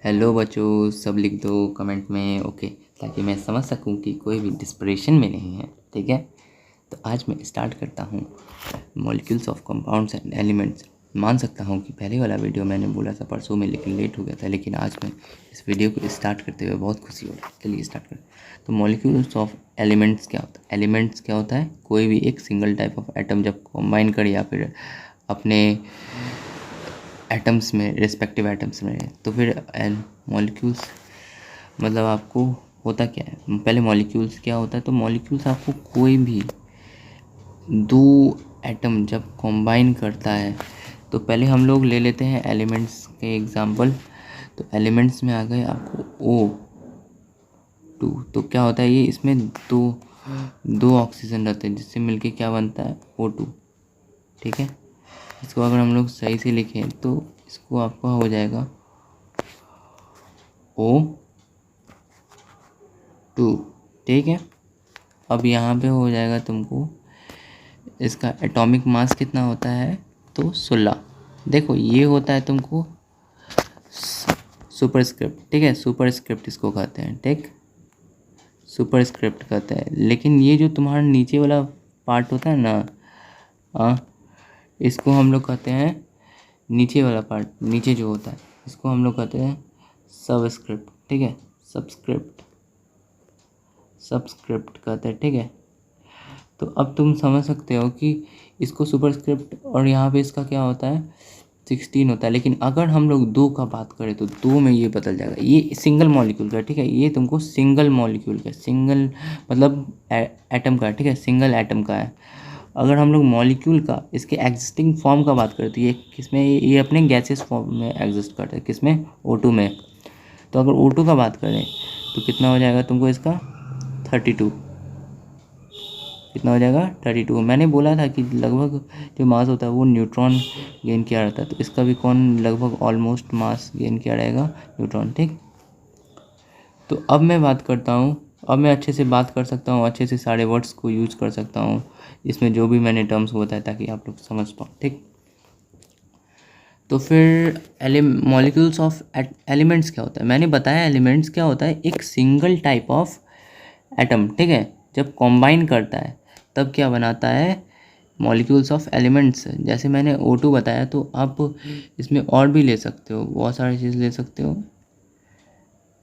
Hello बच्चों, सब लिख दो कमेंट में ओके, ताकि मैं समझ सकूं कि कोई भी डिस्परेशन में नहीं है। ठीक है, तो आज मैं स्टार्ट करता हूं molecules of compounds and elements. मान सकता हूं कि पहले वाला वीडियो मैंने बोला था परसों में, लेकिन लेट हो गया था। लेकिन आज मैं इस वीडियो को स्टार्ट करते हुए बहुत खुशी हो रही है। चलिए स्टार्ट करें। तो मॉलिक्यूल्स ऑफ एलिमेंट्स क्या होता है? एलिमेंट्स क्या होता है? कोई भी एक सिंगल टाइप ऑफ एटम जब कॉम्बाइन करे या फिर अपने एटम्स में, रिस्पेक्टिव एटम्स में, तो फिर मॉलिक्यूल्स मतलब आपको होता क्या है? पहले मॉलिक्यूल्स क्या होता है? तो मॉलिक्यूल्स आपको कोई भी दो एटम जब कॉम्बाइन करता है, तो पहले हम लोग ले लेते हैं एलिमेंट्स के एग्जांपल। तो एलिमेंट्स में आ गए आपको O2। तो क्या होता है ये? इसमें दो ऑक्सीजन रहते हैं, जिससे मिलके क्या बनता है? O2। ठीक है, इसको अगर हम लोग सही से लिखें तो इसको आपका हो जाएगा O2। ठीक है, अब यहाँ पे हो जाएगा तुमको इसका एटॉमिक मास कितना होता है? तो 16। देखो ये होता है तुमको सुपरस्क्रिप्ट। ठीक है, सुपरस्क्रिप्ट इसको कहते हैं। ठीक, सुपरस्क्रिप्ट कहते हैं। लेकिन ये जो तुम्हारा नीचे वाला पार्ट होता है ना, इसको हम लोग कहते हैं, नीचे वाला पार्ट, नीचे जो होता है, इसको हम लोग कहते हैं सबस्क्रिप्ट। ठीक है, सबस्क्रिप्ट कहते हैं। ठीक है, तो अब तुम समझ सकते हो कि इसको सुपरस्क्रिप्ट, और यहाँ पे इसका क्या होता है? 16 होता है। लेकिन अगर हम लोग दो का बात करें तो दो में ये बदल जाएगा। ये सिंगल मॉलिक्यूल का, ठीक है, ये तुमको सिंगल मॉलिक्यूल का, सिंगल मतलब एटम का, ठीक है, सिंगल एटम का है। अगर हम लोग मॉलिक्यूल का, इसके एग्जिस्टिंग फॉर्म का बात करें तो ये किसमें? ये अपने गैसेस फॉर्म में एग्जिस्ट करता है। किसमें? O2 में। तो अगर O2 का बात करें तो कितना हो जाएगा तुमको इसका? 32। कितना हो जाएगा? 32। मैंने बोला था कि लगभग जो मास होता है वो न्यूट्रॉन गेन किया रहता है, तो इसका भी कौन लगभग ऑलमोस्ट मास गेन किया रहेगा? न्यूट्रॉन। ठीक, तो अब मैं बात करता हूँ, अब मैं अच्छे से बात कर सकता हूँ, अच्छे से सारे वर्ड्स को यूज कर सकता हूँ इसमें, जो भी मैंने टर्म्स बताया, ताकि आप लोग समझ पाओ। ठीक, तो फिर मॉलिक्यूल्स ऑफ एलिमेंट्स क्या होता है? मैंने बताया एलिमेंट्स क्या होता है, एक सिंगल टाइप ऑफ एटम, ठीक है, जब कॉम्बाइन करता है तब क्या बनाता है? Molecules of elements. जैसे मैंने O2 बताया, तो आप इसमें और भी ले सकते हो, बहुत सारी चीज़ ले सकते हो,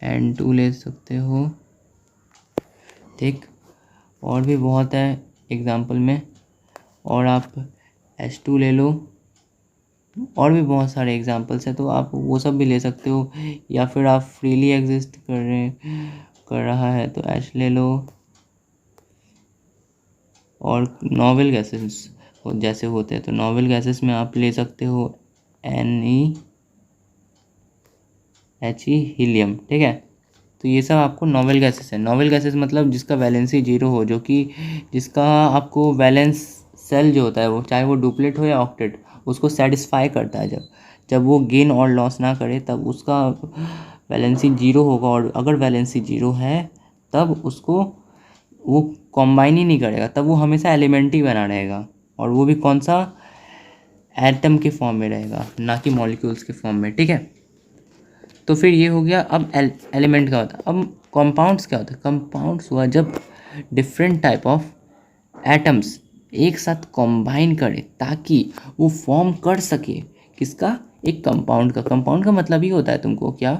N2 ले सकते हो। ठीक, और भी बहुत है एग्जाम्पल में, और आप H2 ले लो, और भी बहुत सारे एग्जाम्पल्स हैं, तो आप वो सब भी ले सकते हो। या फिर आप फ्रीली एग्जिस्ट कर रहा है तो H ले लो। और नॉवेल गैसेस जैसे होते हैं, तो नॉवेल गैसेस में आप ले सकते हो NeHe, हीलियम। ठीक है, तो ये सब आपको नॉवेल गैसेस है। नॉवेल गैसेस मतलब जिसका वैलेंसी 0 हो, जो कि जिसका आपको वैलेंस सेल जो होता है, वो चाहे वो डुप्लेट हो या ऑक्टेट, उसको सेटिस्फाई करता है। जब वो गेन और लॉस ना करे तब उसका वैलेंसी 0 होगा। और अगर वैलेंसी 0 है तब उसको वो कॉम्बाइन ही नहीं करेगा, तब वो हमेशा एलिमेंट ही बना रहेगा। और वो भी कौन सा? एटम के फॉर्म में रहेगा, ना कि मॉलिक्यूल्स के फॉर्म में। ठीक है, तो फिर ये हो गया। अब एलिमेंट का होता है। अब कंपाउंड्स क्या होता है? कंपाउंड्स हुआ जब डिफरेंट टाइप ऑफ एटम्स एक साथ कंबाइन करे ताकि वो फॉर्म कर सके किसका? एक कंपाउंड का। कंपाउंड का मतलब ही होता है तुमको क्या,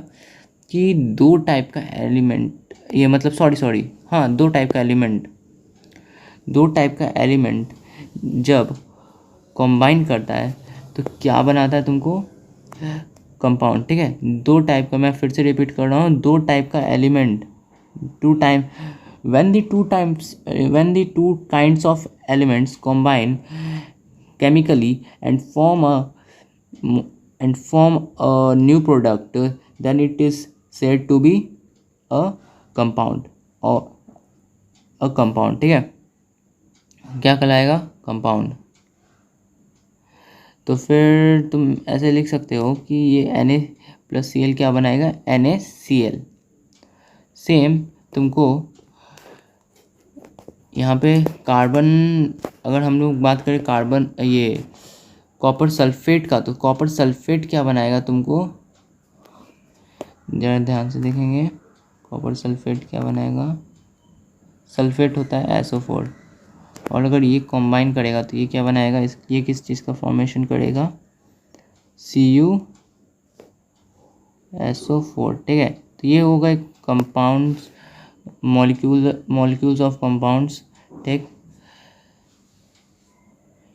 कि दो टाइप का एलिमेंट, ये मतलब सॉरी हाँ, दो टाइप का एलिमेंट जब कंबाइन करता है तो क्या बनाता है तुमको? कंपाउंड। ठीक है, दो टाइप का, मैं फिर से रिपीट कर रहा हूँ, दो टाइप का element, when the two kinds of elements combine chemically and form a new product, then it is said to be a compound, or a compound। ठीक है, क्या कहलाएगा? कंपाउंड। तो फिर तुम ऐसे लिख सकते हो कि ये Na+Cl क्या बनाएगा? NaCl। सेम तुमको यहाँ पे कार्बन, अगर हम लोग बात करें कार्बन, ये कॉपर सल्फेट का, तो कॉपर सल्फेट क्या बनाएगा तुमको? ज़रा ध्यान से देखेंगे, कॉपर सल्फेट क्या बनाएगा, सल्फेट होता है SO4, और अगर ये कंबाइन करेगा तो ये क्या बनाएगा, ये किस चीज़ का फॉर्मेशन करेगा, CuSO4, ठीक है। तो ये होगा एक कंपाउंड्स, मॉलिक्यूल्स ऑफ कंपाउंड्स, ठीक,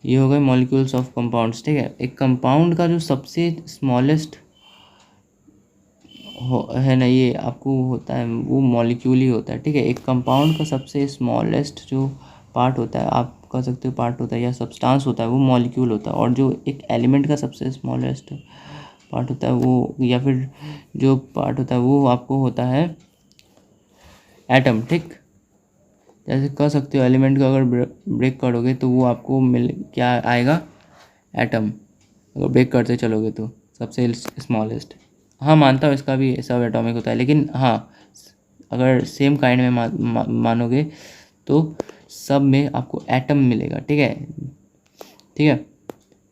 ये हो गए मॉलिक्यूल्स ऑफ कंपाउंड्स, ठीक है। एक कंपाउंड का जो सबसे स्मॉलेस्ट है ना, ये आपको होता है वो मॉलिक्यूल ही होता है, ठीक है। एक कंपाउंड का सबसे स्मॉलेस्ट जो पार्ट होता है, आप कह सकते हो पार्ट होता है या सब्सटेंस होता है, वो मॉलिक्यूल होता है। और जो एक एलिमेंट का सबसे स्मॉलेस्ट पार्ट होता है वो, या फिर जो पार्ट होता है वो आपको होता है एटम, ठीक। जैसे कह सकते हो एलिमेंट का अगर ब्रेक करोगे तो वो आपको क्या आएगा, एटम। अगर ब्रेक करते चलोगे तो सबसे स्मॉलेस्ट, हाँ मानता हूँ इसका भी सब एटॉमिक होता है, लेकिन हाँ अगर सेम काइंड में मानोगे तो सब में आपको एटम मिलेगा, ठीक है, ठीक है।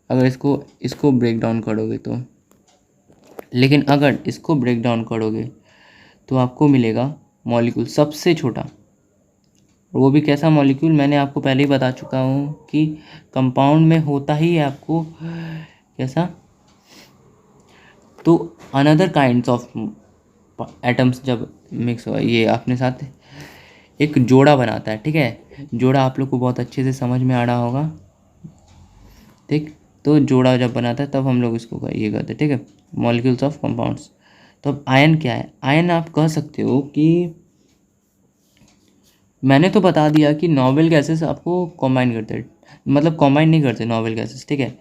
अगर इसको ब्रेक डाउन करोगे तो, लेकिन अगर इसको ब्रेक डाउन करोगे तो आपको मिलेगा मॉलिक्यूल सबसे छोटा। और वो भी कैसा मॉलिक्यूल, मैंने आपको पहले ही बता चुका हूँ कि कंपाउंड में होता ही है आपको कैसा, तो अनदर काइंड्स ऑफ एटम्स जब मिक्स हो ये अपने साथ एक जोड़ा बनाता है, ठीक है। जोड़ा आप लोग को बहुत अच्छे से समझ में आ रहा होगा, ठीक। तो जोड़ा जब बनाता है तब हम लोग इसको ये करते हैं, ठीक है, मॉलिक्यूल्स ऑफ कंपाउंड्स। तो अब आयन क्या है, आयन आप कह सकते हो कि मैंने तो बता दिया कि नॉवेल गैसेस आपको कॉम्बाइन करते हैं, मतलब कॉम्बाइन नहीं करते नॉवेल गैसेस, ठीक है।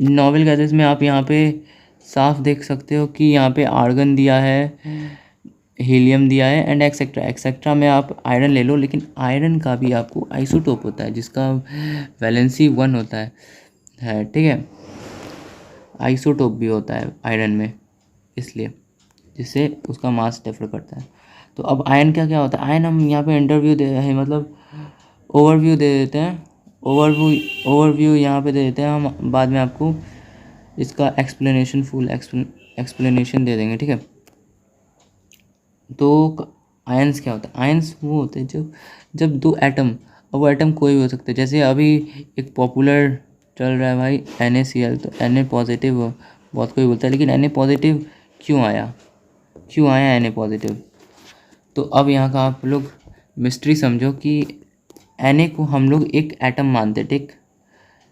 नॉवेल गैसेस में आप यहाँ पे साफ देख सकते हो कि यहाँ पे आर्गन दिया है, हीलियम दिया है एंड एक्सेट्रा एक्सेट्रा में आप आयरन ले लो, लेकिन आयरन का भी आपको आइसोटोप होता है जिसका वैलेंसी 1 होता है, ठीक है। आइसोटोप भी होता है आयरन में, इसलिए जिससे उसका मास डिफर करता है। तो अब आयन क्या क्या होता है, आयन हम यहाँ पे इंटरव्यू दे रहे हैं, मतलब ओवरव्यू दे देते हैं, ओवरव्यू यहाँ पे दे देते हैं हम, बाद में आपको इसका एक्सप्लेनेशन फुल एक्सप्लेनेशन दे देंगे, ठीक है। तो आयंस क्या होता है, आयंस वो होते हैं जब दो एटम, और वो एटम कोई भी हो सकते हैं, जैसे अभी एक पॉपुलर चल रहा है भाई NaCl, तो Na पॉजिटिव बहुत कोई बोलता है, लेकिन Na पॉजिटिव क्यों आया Na पॉजिटिव। तो अब यहाँ का आप लोग मिस्ट्री समझो कि Na को हम लोग एक एटम मानते, ठीक।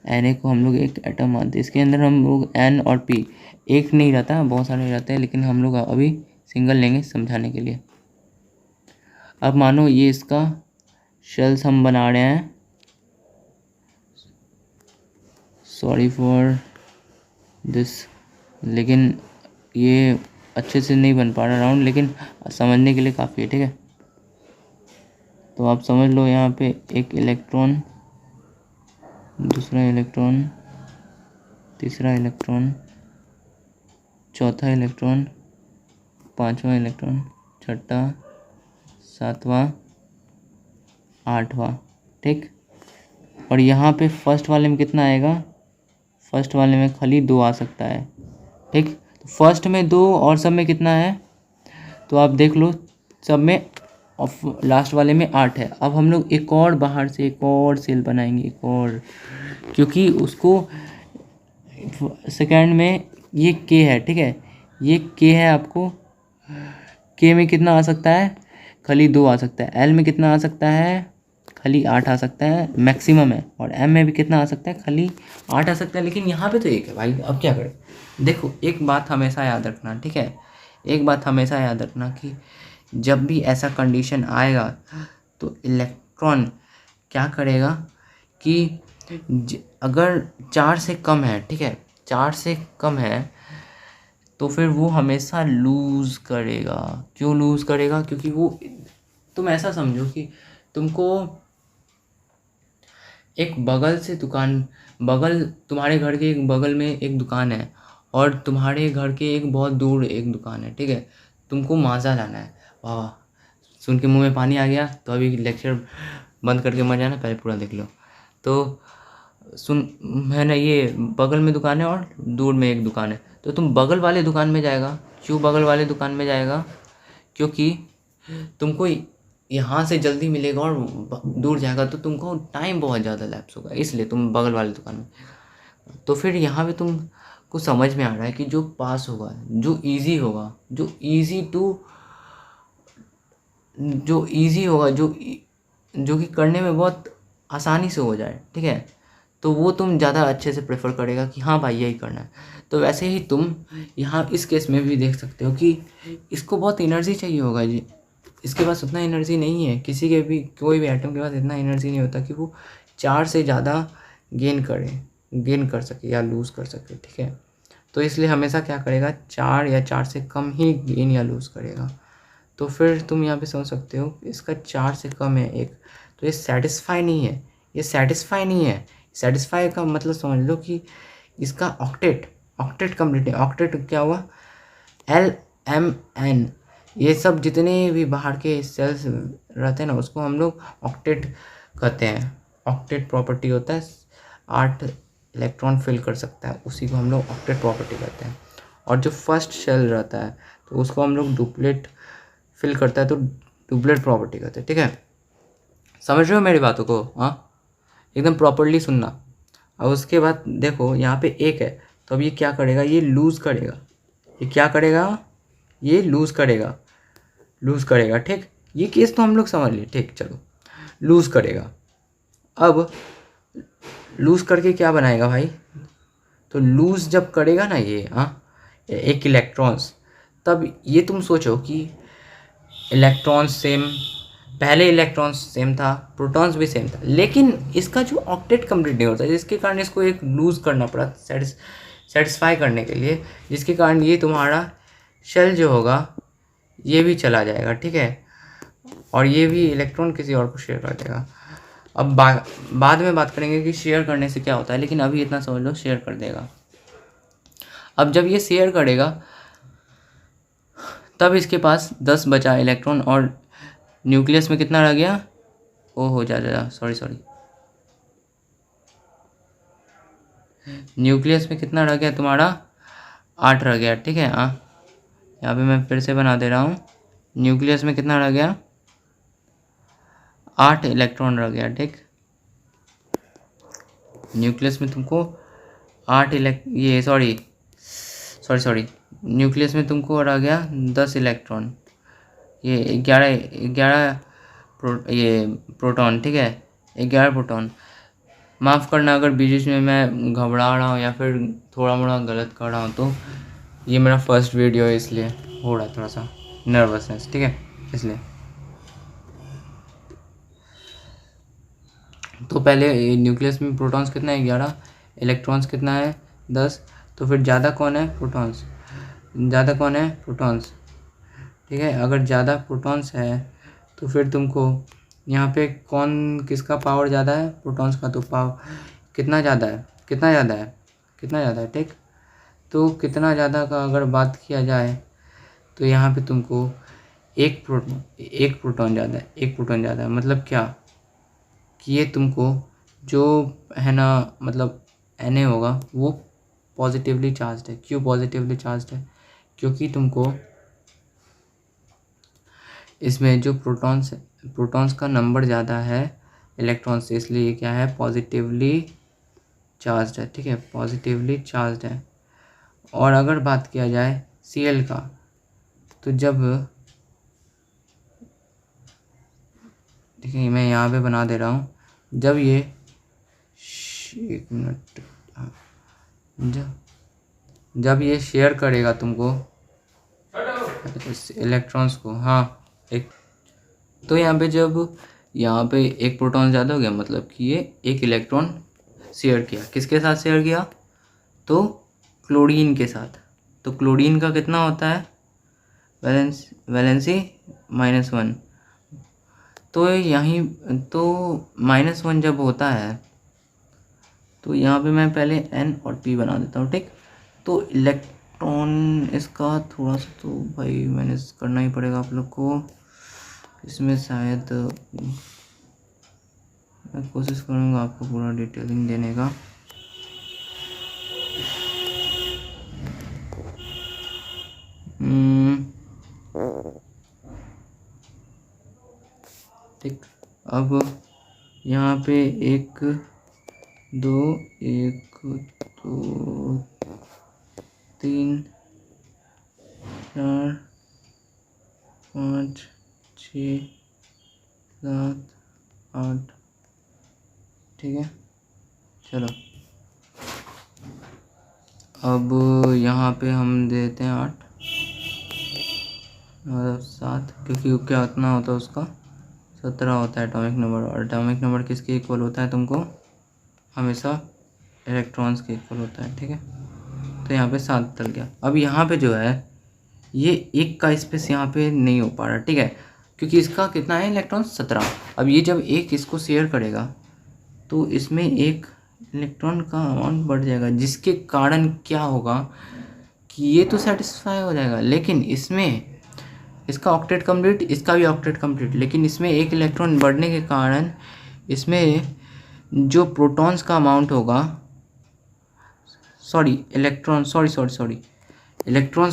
Na को हम लोग एक एटम मानते, इसके अंदर हम लोग N और P एक नहीं रहता, बहुत सारे रहते हैं, लेकिन हम लोग अभी सिंगल लेंगे समझाने के लिए। अब मानो ये इसका शेल्स हम बना रहे हैं, सॉरी फॉर दिस, लेकिन ये अच्छे से नहीं बन पा रहा राउंड, लेकिन समझने के लिए काफ़ी है, ठीक है। तो आप समझ लो यहाँ पे एक इलेक्ट्रॉन, दूसरा इलेक्ट्रॉन, तीसरा इलेक्ट्रॉन, चौथा इलेक्ट्रॉन, पांचवा इलेक्ट्रॉन, छठा, सातवां, आठवां, ठीक। और यहाँ पे फर्स्ट वाले में कितना आएगा, फर्स्ट वाले में खाली 2 आ सकता है, ठीक। तो फर्स्ट में 2 और सब में कितना है, तो आप देख लो सब में, और लास्ट वाले में 8 है। अब हम लोग एक और बाहर से एक और सेल बनाएंगे, एक और, क्योंकि उसको सेकेंड में ये K है, ठीक है, ये K है, आपको K में कितना आ सकता है, खाली 2 आ सकता है। L में कितना आ सकता है, खाली 8 आ सकता है, मैक्सिमम है। और M में भी कितना आ सकता है, खाली 8 आ सकता है, लेकिन यहाँ पे तो 1 है भाई। अब क्या करें, देखो एक बात हमेशा याद रखना, ठीक है, एक बात हमेशा याद रखना कि जब भी ऐसा कंडीशन आएगा तो इलेक्ट्रॉन क्या करेगा कि अगर 4 से कम है, ठीक है, 4 से कम है, तो फिर वो हमेशा लूज़ करेगा। क्यों लूज़ करेगा, क्योंकि वो, तुम ऐसा समझो कि तुमको एक बगल से दुकान, तुम्हारे घर के एक बगल में एक दुकान है, और तुम्हारे घर के एक बहुत दूर एक दुकान है, ठीक है। तुमको माज़ा लाना है, वाह, सुन के मुंह में पानी आ गया, तो अभी लेक्चर बंद करके मत जाना, पहले पूरा देख लो। तो है ना, ये बगल में दुकान है और दूर में एक दुकान है, तो तुम बगल वाले दुकान में जाएगा, क्यों बगल वाले दुकान में जाएगा? क्योंकि तुमको यहाँ से जल्दी मिलेगा और दूर जाएगा तो तुमको टाइम बहुत ज़्यादा लैप्स होगा, इसलिए तुम बगल वाले दुकान में। तो फिर यहाँ पे तुमको समझ में आ रहा है कि जो पास होगा, जो इजी होगा, जो इजी टू जो इजी होगा, जो कि करने में बहुत आसानी से हो जाए, ठीक है, तो वो तुम ज़्यादा अच्छे से प्रेफर करेगा कि हाँ भाई यही करना है। तो वैसे ही तुम यहाँ इस केस में भी देख सकते हो कि इसको बहुत एनर्जी चाहिए होगा जी, इसके पास उतना एनर्जी नहीं है, किसी के भी कोई भी आइटम के पास इतना एनर्जी नहीं होता कि वो 4 से ज़्यादा गेन कर सके या लूज़ कर सके, ठीक है। तो इसलिए हमेशा क्या करेगा, 4 या 4 से कम ही गेन या लूज़ करेगा। तो फिर तुम यहाँ पे समझ सकते हो इसका 4 से कम है एक, तो ये सेटिस्फाई नहीं है, ये सेटिस्फाई नहीं है। सेटिस्फाई का मतलब समझ लो कि इसका ऑक्टेट कंप्लीट है। ऑक्टेट क्या हुआ, LMN, ये सब जितने भी बाहर के सेल्स रहते हैं ना उसको हम लोग ऑक्टेट कहते हैं। ऑक्टेट प्रॉपर्टी होता है 8 इलेक्ट्रॉन फिल कर सकता है, उसी को हम लोग ऑक्टेट प्रॉपर्टी कहते हैं। और जो फर्स्ट शेल रहता है तो उसको हम लोग डुप्लेट फिल करता है तो डुप्लेट प्रॉपर्टी कहते हैं, ठीक है। समझ रहे हो मेरी बातों को? हाँ, एकदम प्रॉपर्ली सुनना। और उसके बाद देखो यहाँ पे एक है, तो अब ये क्या करेगा, ये लूज़ करेगा। ये क्या करेगा, ये लूज़ करेगा, ठीक। ये केस तो हम लोग समझ लिए, ठीक, चलो लूज़ करेगा। अब लूज़ करके क्या बनाएगा भाई, तो लूज़ जब करेगा ना ये एक इलेक्ट्रॉन्स, तब ये तुम सोचो कि इलेक्ट्रॉन्स सेम, पहले इलेक्ट्रॉन्स सेम था, प्रोटॉन्स भी सेम था, लेकिन इसका जो ऑक्टेट कंप्लीट नहीं होता, जिसके कारण इसको एक लूज़ करना पड़ा सेटिस्फाई करने के लिए, जिसके कारण ये तुम्हारा शेल जो होगा ये भी चला जाएगा, ठीक है, और ये भी इलेक्ट्रॉन किसी और को शेयर कर देगा। अब बाद में बात करेंगे कि शेयर करने से क्या होता है, लेकिन अभी इतना समझ लो, शेयर कर देगा। अब जब ये शेयर करेगा तब इसके पास 10 बचा इलेक्ट्रॉन, और न्यूक्लियस में कितना रह गया, ओहो जा सॉरी, न्यूक्लियस में कितना रह गया तुम्हारा, 8 रह गया, ठीक है। यहाँ पे मैं फिर से बना दे रहा हूँ, न्यूक्लियस में कितना रह गया, 8 इलेक्ट्रॉन रह गया, ठीक। न्यूक्लियस में तुमको 8 सॉरी न्यूक्लियस में तुमको रह गया 10 इलेक्ट्रॉन, ये 11 प्रोटॉन, ठीक है, 11 प्रोटॉन। माफ़ करना अगर बीच में मैं घबरा रहा हूँ या फिर थोड़ा मोड़ा गलत कर रहा हूँ, तो ये मेरा फर्स्ट वीडियो है इसलिए हो रहा है थोड़ा सा नर्वसनेस, ठीक है, इसलिए। तो पहले न्यूक्लियस में प्रोटॉन्स कितना है, 11, इलेक्ट्रॉन्स कितना है, 10, तो फिर ज़्यादा कौन है, प्रोटॉन्स, ज़्यादा कौन है, प्रोटॉन्स, ठीक है। अगर ज़्यादा प्रोटॉन्स है तो फिर तुमको यहाँ पे कौन, किसका पावर ज़्यादा है, प्रोटॉन्स का, तो पावर कितना ज़्यादा है, ठीक। तो कितना ज़्यादा का अगर बात किया जाए तो यहाँ पे तुमको एक प्रोटॉन ज़्यादा है, मतलब क्या कि ये तुमको जो है ना, मतलब Na होगा वो पॉजिटिवली चार्ज्ड है। क्यों पॉजिटिवली चार्ज्ड है, क्योंकि तुमको इसमें जो प्रोटॉन्स का नंबर ज़्यादा है इलेक्ट्रॉन्स से, इसलिए ये क्या है, पॉजिटिवली चार्ज्ड है, ठीक है, पॉजिटिवली चार्ज्ड है। और अगर बात किया जाए Cl का, तो जब, देखिए मैं यहाँ पे बना दे रहा हूँ, जब ये, एक मिनट, जब ये शेयर करेगा तुमको इलेक्ट्रॉन्स को, एक, तो यहाँ पे एक प्रोटॉन ज़्यादा हो गया, मतलब कि ये एक इलेक्ट्रॉन शेयर किया, किसके साथ शेयर किया, तो क्लोरीन के साथ। तो क्लोरीन का कितना होता है, वैलेंसी -1, तो यहीं तो -1 जब होता है तो यहाँ पे मैं पहले N और P बना देता हूँ, ठीक। तो इलेक्ट्रॉन इसका थोड़ा सा तो भाई मैनेज करना ही पड़ेगा आप लोग को, इसमें शायद मैं कोशिश करूँगा आपको पूरा डिटेलिंग देने का। ठीक। अब यहाँ पे 1 2 1 2 3 4 5 6 7 8, ठीक है। चलो अब यहाँ पे हम देते हैं 8 और 7, क्योंकि क्या उतना होता है उसका 17 होता है एटॉमिक नंबर, और एटॉमिक नंबर किसके इक्वल होता है तुमको हमेशा इलेक्ट्रॉन्स के इक्वल होता है, ठीक है। तो यहाँ पे 7 डल गया। अब यहाँ पे जो है ये 1 का स्पेस यहाँ पे नहीं हो पा रहा, ठीक है, क्योंकि इसका कितना है इलेक्ट्रॉन 17। अब ये जब एक इसको शेयर करेगा तो इसमें एक इलेक्ट्रॉन का अमाउंट बढ़ जाएगा, जिसके कारण क्या होगा कि ये तो सेटिस्फाई हो जाएगा, लेकिन इसमें इसका ऑक्टेट कंप्लीट, इसका भी ऑक्टेट कंप्लीट, लेकिन इसमें एक इलेक्ट्रॉन बढ़ने के कारण इसमें जो प्रोटॉन्स का अमाउंट होगा, इलेक्ट्रॉन्स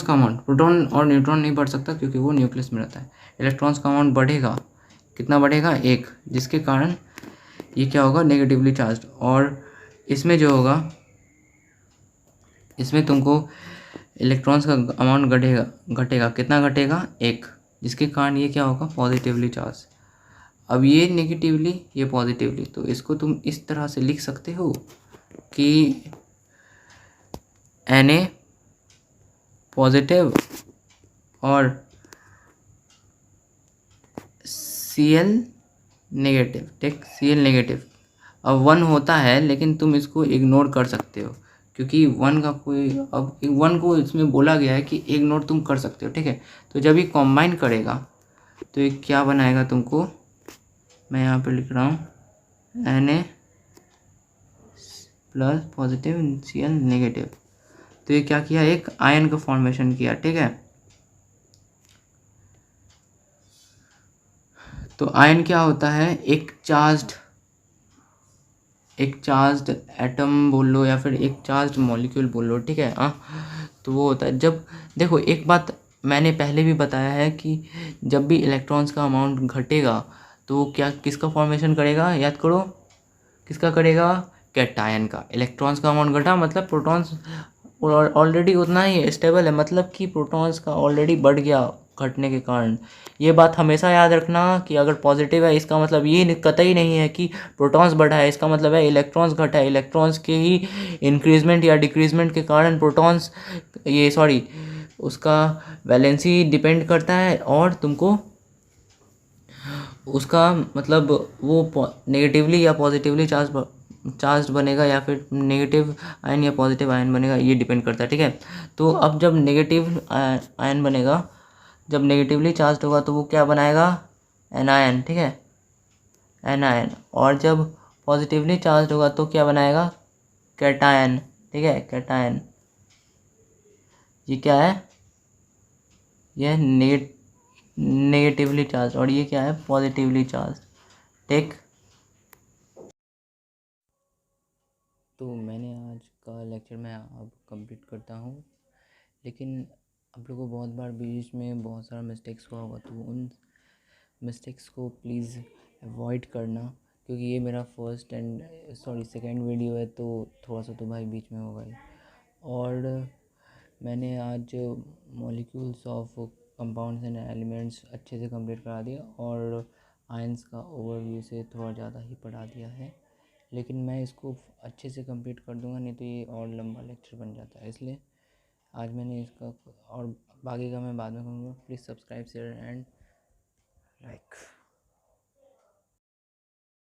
का अमाउंट, प्रोटॉन और न्यूट्रॉन नहीं बढ़ सकता क्योंकि वो न्यूक्लियस में रहता है। इलेक्ट्रॉन्स का अमाउंट बढ़ेगा, कितना बढ़ेगा 1, जिसके कारण ये क्या होगा नेगेटिवली चार्ज, और इसमें जो होगा इसमें तुमको इलेक्ट्रॉन्स का अमाउंट घटेगा कितना घटेगा 1, जिसके कारण ये क्या होगा पॉजिटिवली चार्ज। अब ये नेगेटिवली ये पॉजिटिवली, तो इसको तुम इस तरह से लिख सकते हो कि Na पॉजिटिव और Cl नेगेटिव, ठीक, Cl नेगेटिव। अब 1 होता है लेकिन तुम इसको इग्नोर कर सकते हो, क्योंकि 1 का कोई, अब 1 को इसमें बोला गया है कि इग्नोर तुम कर सकते हो, ठीक है। तो जब ये कॉम्बाइन करेगा तो ये क्या बनाएगा तुमको, मैं यहाँ पे लिख रहा हूँ Na plus positive Cl negative. तो ये क्या किया, एक आयन का फॉर्मेशन किया, ठीक है। तो आयन क्या होता है, एक चार्ज्ड एटम बोल लो या फिर एक चार्ज्ड मॉलिक्यूल बोल लो, ठीक है। तो वो होता है, जब देखो एक बात मैंने पहले भी बताया है कि जब भी इलेक्ट्रॉन्स का अमाउंट घटेगा तो वो क्या किसका फॉर्मेशन करेगा, याद करो किसका करेगा, कैटायन का। इलेक्ट्रॉन्स का अमाउंट घटा मतलब प्रोटॉन्स ऑलरेडी उतना ही स्टेबल है, मतलब कि प्रोटॉन्स का ऑलरेडी बढ़ गया घटने के कारण। ये बात हमेशा याद रखना कि अगर पॉजिटिव है इसका मतलब ये कतई नहीं है कि प्रोटॉन्स बढ़ा है, इसका मतलब है इलेक्ट्रॉन्स घटा है। इलेक्ट्रॉन्स के ही इंक्रीजमेंट या डिक्रीजमेंट के कारण प्रोटॉन्स उसका वैलेंसी डिपेंड करता है, और तुमको उसका मतलब वो नेगेटिवली या पॉजिटिवली चार्ज बनेगा या फिर नेगेटिव आयन या पॉजिटिव आयन बनेगा, ये डिपेंड करता है, ठीक है। तो अब जब नेगेटिव आयन बनेगा, जब नेगेटिवली चार्ज होगा तो वो क्या बनाएगा एनायन, ठीक है, एनायन। और जब पॉजिटिवली चार्ज होगा तो क्या बनाएगा कैटायन, ठीक है, कैटायन। ये क्या है, यह नेगेटिवली चार्ज, और ये क्या है पॉजिटिवली चार्ज, ठीक। तो मैंने आज का लेक्चर मैं अब कंप्लीट करता हूँ, लेकिन आप लोगों को बहुत बार बीच में बहुत सारा मिस्टेक्स हुआ होगा, तो उन मिस्टेक्स को प्लीज़ अवॉइड करना, क्योंकि ये मेरा सेकंड वीडियो है, तो थोड़ा सा तो भाई बीच में होगा ही। और मैंने आज molecules of compounds and elements अच्छे से कंप्लीट करा दिया, और आयंस का ओवरव्यू से थोड़ा ज़्यादा ही पढ़ा दिया है, लेकिन मैं इसको अच्छे से कंप्लीट कर दूंगा, नहीं तो ये और लंबा लेक्चर बन जाता है। इसलिए आज मैंने इसका, और बाकी का मैं बाद में करूँगा। Please subscribe share and like.